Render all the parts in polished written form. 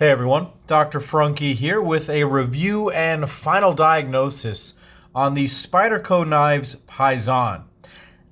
Hey everyone, Dr. Frunkey here with a review and final diagnosis on the Spyderco knives Paisan.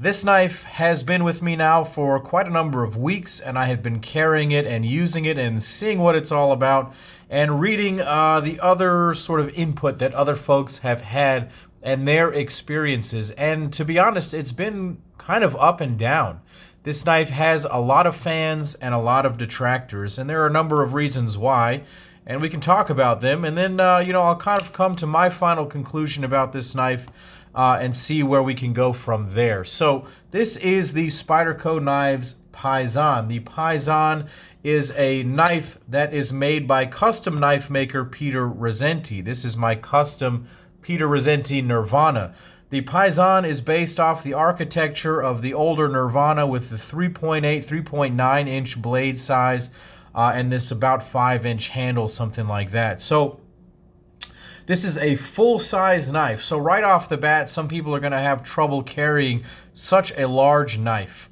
This knife has been with me now for quite a number of weeks, and I have been carrying it and using it and seeing what it's all about and reading the other sort of input that other folks have had and their experiences. And to be honest, it's been kind of up and down. This knife has a lot of fans and a lot of detractors, and there are a number of reasons why, and we can talk about them, and then, I'll kind of come to my final conclusion about this knife and see where we can go from there. So this is the Spyderco Knives Paisan. The Paisan is a knife that is made by custom knife maker Peter Rassenti. This is my custom Peter Rassenti Nirvana. The Paisan is based off the architecture of the older Nirvana with the 3.8, 3.9 inch blade size and this about 5-inch handle, something like that. So this is a full-size knife. So right off the bat, some people are going to have trouble carrying such a large knife.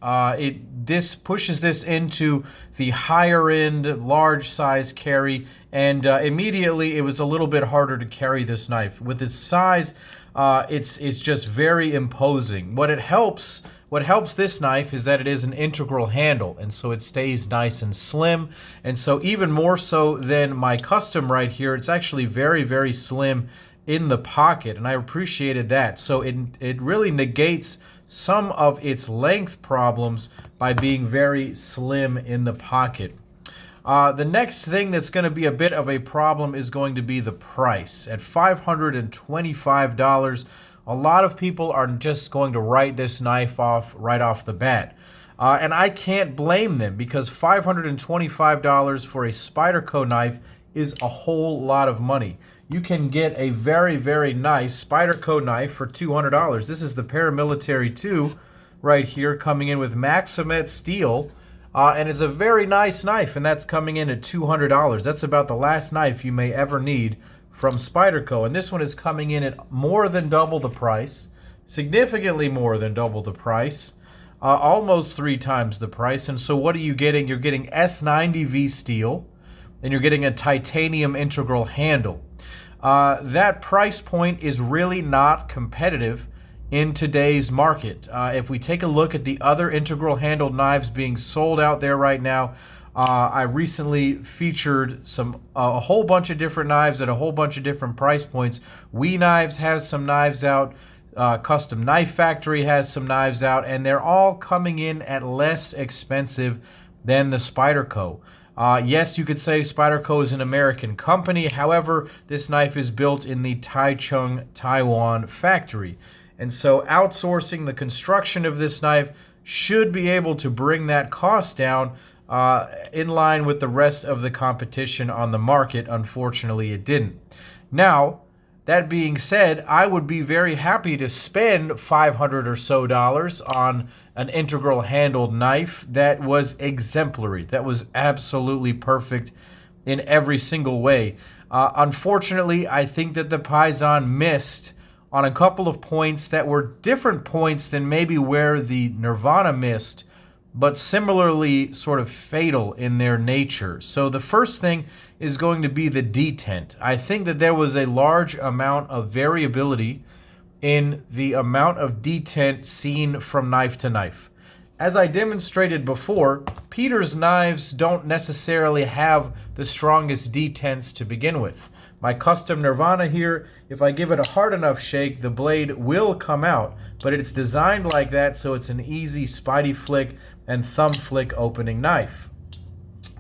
This pushes this into the higher-end, large-size carry, and immediately it was a little bit harder to carry this knife. With its size, it's just very imposing. What helps this knife is that it is an integral handle, and so it stays nice and slim. And so even more so than my custom right here, it's actually very, very slim in the pocket, and I appreciated that. So it really negates some of its length problems by being very slim in the pocket. The next thing that's going to be a bit of a problem is going to be the price. At $525, a lot of people are just going to write this knife off right off the bat. And I can't blame them, because $525 for a Spyderco knife is a whole lot of money. You can get a very, very nice Spyderco knife for $200. This is the Paramilitary 2 right here, coming in with Maximet steel. And it's a very nice knife, and that's coming in at $200. That's about the last knife you may ever need from Spyderco. And this one is coming in at more than double the price, significantly more than double the price, almost 3 times the price. And so what are you getting? You're getting S90V steel, and you're getting a titanium integral handle. That price point is really not competitive in today's market. If we take a look at the other integral handled knives being sold out there right now, I recently featured a whole bunch of different knives at a whole bunch of different price points. We Knives has some knives out, Custom Knife Factory has some knives out, and they're all coming in at less expensive than the Spyderco. Yes, you could say Spyderco is an American company. However, this knife is built in the Taichung, Taiwan factory. And so outsourcing the construction of this knife should be able to bring that cost down in line with the rest of the competition on the market. Unfortunately, it didn't. Now, that being said, I would be very happy to spend $500 or so on an integral handled knife that was exemplary, that was absolutely perfect in every single way. Unfortunately, I think that the Paisan missed on a couple of points that were different points than maybe where the Nirvana missed, but similarly sort of fatal in their nature. So the first thing is going to be the detent. I think that there was a large amount of variability in the amount of detent seen from knife to knife. As I demonstrated before, Peter's knives don't necessarily have the strongest detents to begin with. My custom Nirvana here, if I give it a hard enough shake, the blade will come out, but it's designed like that so it's an easy spidey flick and thumb flick opening knife.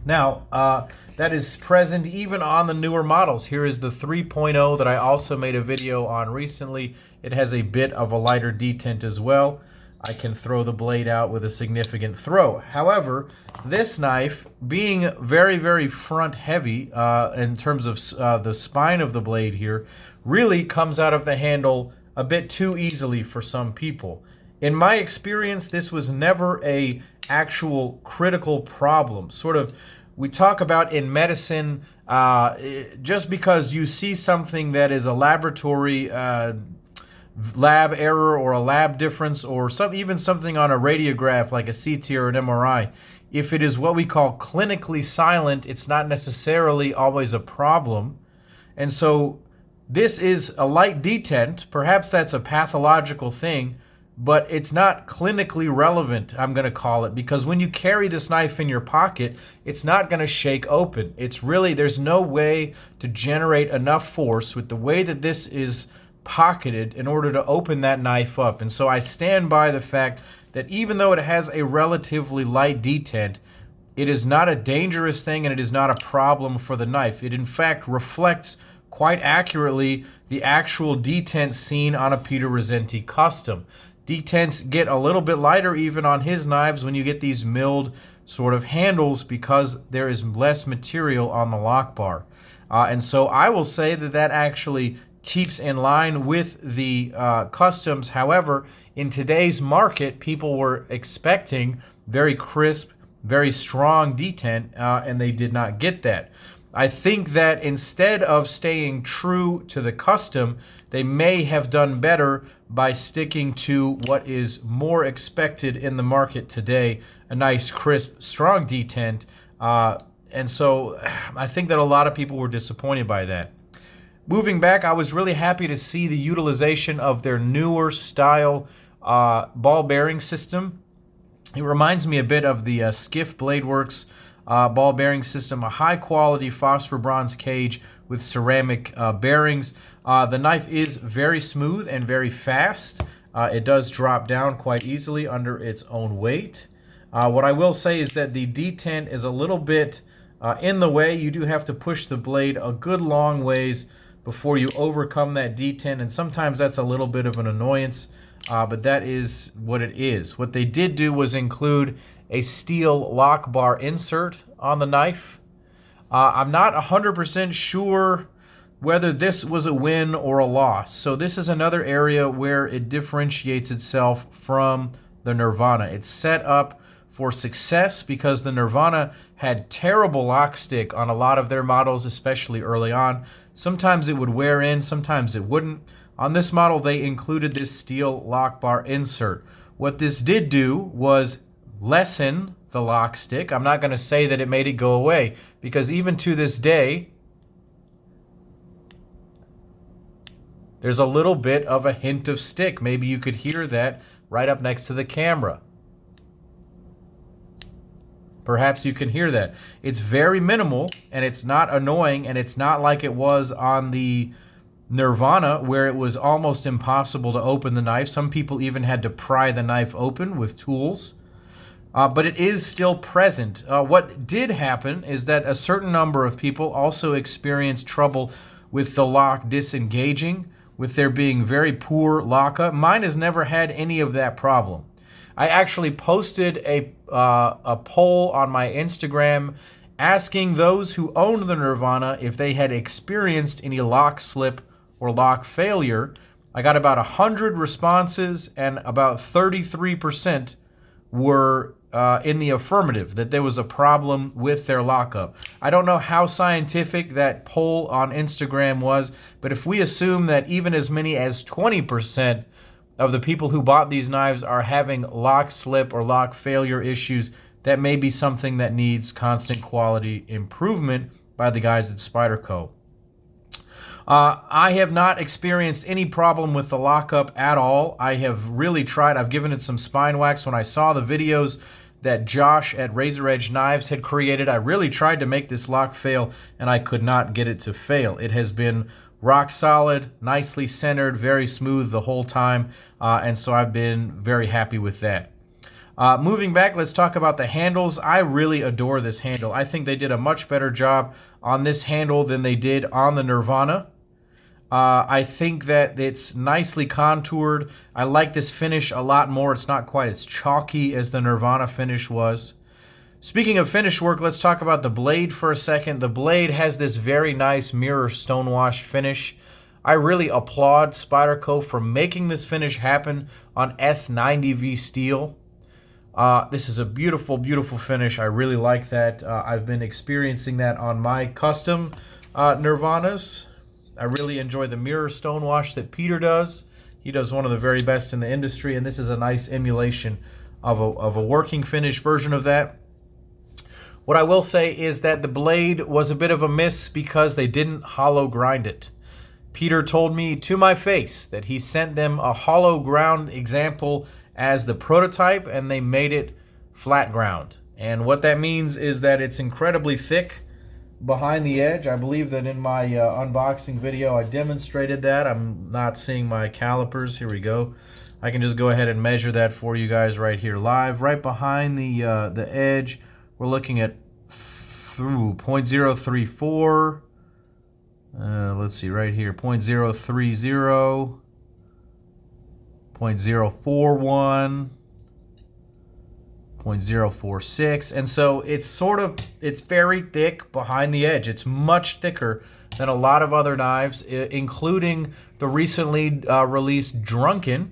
Now, that is present even on the newer models. Here is the 3.0 that I also made a video on recently. It has a bit of a lighter detent as well. I can throw the blade out with a significant throw. However, this knife, being very, very front heavy in terms of the spine of the blade here, really comes out of the handle a bit too easily for some people. In my experience, this was never a actual critical problem. Sort of, we talk about in medicine, just because you see something that is a laboratory lab error or a lab difference or even something on a radiograph like a CT or an MRI, If it is what we call clinically silent, it's not necessarily always a problem. And so this is a light detent. Perhaps that's a pathological thing, but it's not clinically relevant, I'm going to call it, because when you carry this knife in your pocket, it's not going to shake open. It's really, there's no way to generate enough force with the way that this is pocketed in order to open that knife up. And so I stand by the fact that even though it has a relatively light detent, it is not a dangerous thing and it is not a problem for the knife. It in fact reflects quite accurately the actual detent seen on a Peter Rassenti custom. Detents get a little bit lighter even on his knives when you get these milled sort of handles because there is less material on the lock bar. And so I will say that that actually keeps in line with the customs. However, in today's market, people were expecting very crisp, very strong detent, and they did not get that. I think that instead of staying true to the custom, they may have done better by sticking to what is more expected in the market today, a nice, crisp, strong detent. And so I think that a lot of people were disappointed by that. Moving back, I was really happy to see the utilization of their newer style ball bearing system. It reminds me a bit of the Skiff Blade Works ball bearing system, a high quality phosphor bronze cage with ceramic bearings. The knife is very smooth and very fast. It does drop down quite easily under its own weight. What I will say is that the detent is a little bit in the way. You do have to push the blade a good long ways before you overcome that detent, and sometimes that's a little bit of an annoyance, but that is what it is. What they did do was include a steel lock bar insert on the knife. I'm not 100% sure whether this was a win or a loss. So this is another area where it differentiates itself from the Nirvana. It's set up for success because the Nirvana had terrible lock stick on a lot of their models, especially early on. Sometimes it would wear in, sometimes it wouldn't. On this model, they included this steel lock bar insert. What this did do was lessen the lock stick. I'm not going to say that it made it go away, because even to this day, there's a little bit of a hint of stick. Maybe you could hear that right up next to the camera. Perhaps you can hear that. It's very minimal, and it's not annoying, and it's not like it was on the Nirvana, where it was almost impossible to open the knife. Some people even had to pry the knife open with tools. But it is still present. What did happen is that a certain number of people also experienced trouble with the lock disengaging, with there being very poor lockup. Mine has never had any of that problem. I actually posted a poll on my Instagram asking those who owned the Nirvana if they had experienced any lock slip or lock failure. I got about 100 responses, and about 33% were in the affirmative, that there was a problem with their lockup. I don't know how scientific that poll on Instagram was, but if we assume that even as many as 20% of the people who bought these knives are having lock slip or lock failure issues, that may be something that needs constant quality improvement by the guys at Spyderco. I have not experienced any problem with the lockup at all. I have really tried. I've given it some spine wax. When I saw the videos that Josh at Razor Edge Knives had created, I really tried to make this lock fail, and I could not get it to fail. It has been rock solid, nicely centered, very smooth the whole time, and so I've been very happy with that. Moving back, let's talk about the handles. I really adore this handle. I think they did a much better job on this handle than they did on the Nirvana. I think that it's nicely contoured. I like this finish a lot more. It's not quite as chalky as the Nirvana finish was. Speaking of finish work, let's talk about the blade for a second. The blade has this very nice mirror stonewash finish. I really applaud Spyderco for making this finish happen on S90V steel. This is a beautiful, beautiful finish. I really like that. I've been experiencing that on my custom Nirvanas. I really enjoy the mirror stonewash that Peter does. He does one of the very best in the industry, and this is a nice emulation of a working finish version of that. What I will say is that the blade was a bit of a miss because they didn't hollow grind it. Peter told me to my face that he sent them a hollow ground example as the prototype and they made it flat ground. And what that means is that it's incredibly thick behind the edge. I believe that in my unboxing video I demonstrated that. I'm not seeing my calipers. Here we go. I can just go ahead and measure that for you guys right here live. Right behind the edge, we're looking at through 0.034. Let's see right here, 0.030, 0.041, 0.046, and so it's very thick behind the edge. It's much thicker than a lot of other knives, including the recently released Drunken,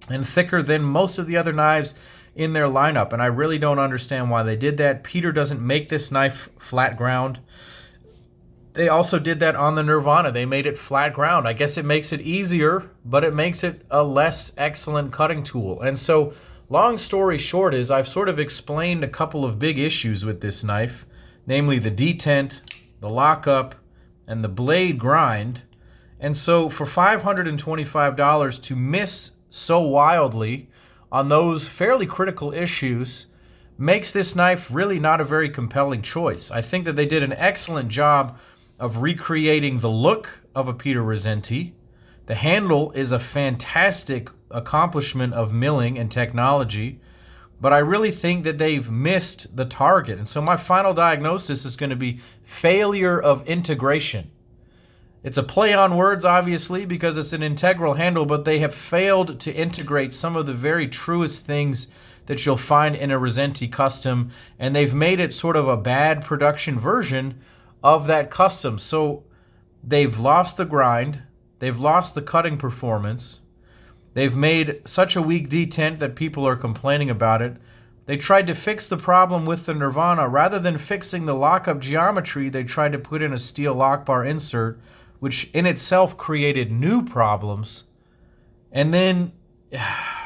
and thicker than most of the other knives in their lineup. And I really don't understand why they did that. Peter doesn't make this knife flat ground. They also did that on the Nirvana. They made it flat ground. I guess it makes it easier, but it makes it a less excellent cutting tool. And so, long story short is I've sort of explained a couple of big issues with this knife, namely the detent, the lockup, and the blade grind. And so for $525 to miss so wildly on those fairly critical issues makes this knife really not a very compelling choice. I think that they did an excellent job of recreating the look of a Peter Rassenti. The handle is a fantastic accomplishment of milling and technology, but I really think that they've missed the target. And so my final diagnosis is going to be failure of integration. It's a play on words, obviously, because it's an integral handle, but they have failed to integrate some of the very truest things that you'll find in a Rassenti custom, and they've made it sort of a bad production version of that custom. So they've lost the grind, they've lost the cutting performance, they've made such a weak detent that people are complaining about it. They tried to fix the problem with the Nirvana. Rather than fixing the lockup geometry, they tried to put in a steel lock bar insert, which in itself created new problems. And then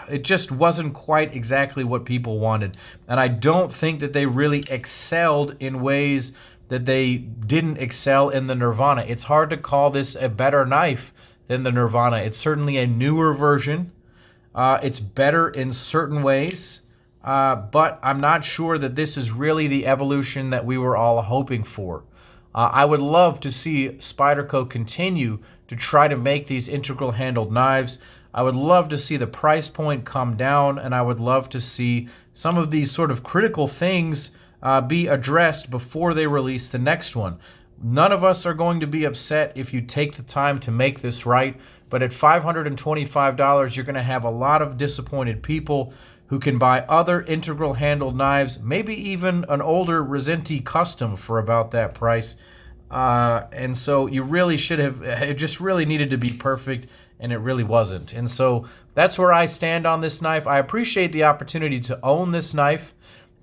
it just wasn't quite exactly what people wanted. And I don't think that they really excelled in ways that they didn't excel in the Nirvana. It's hard to call this a better knife than the Nirvana. It's certainly a newer version. It's better in certain ways, but I'm not sure that this is really the evolution that we were all hoping for. I would love to see Spyderco continue to try to make these integral handled knives. I would love to see the price point come down, and I would love to see some of these sort of critical things be addressed before they release the next one. None of us are going to be upset if you take the time to make this right, but at $525, you're going to have a lot of disappointed people who can buy other integral handled knives, maybe even an older Rassenti custom for about that price. And so you really should have, it just really needed to be perfect, and it really wasn't. And so that's where I stand on this knife. I appreciate the opportunity to own this knife.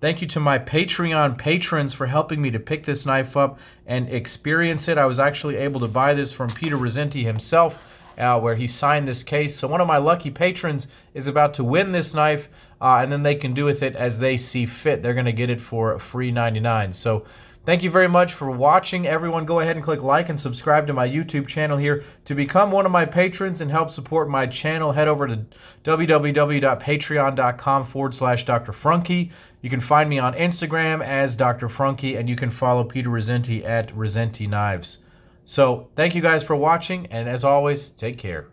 Thank you to my Patreon patrons for helping me to pick this knife up and experience it. I was actually able to buy this from Peter Rassenti himself, where he signed this case. So one of my lucky patrons is about to win this knife, and then they can do with it as they see fit. They're going to get it for free $99. So thank you very much for watching. Everyone, go ahead and click like and subscribe to my YouTube channel here. To become one of my patrons and help support my channel, head over to www.patreon.com/Dr. Frunkey. You can find me on Instagram as Dr. Frunkey, and you can follow Peter Rassenti at Rassenti Knives. So thank you guys for watching, and as always, take care.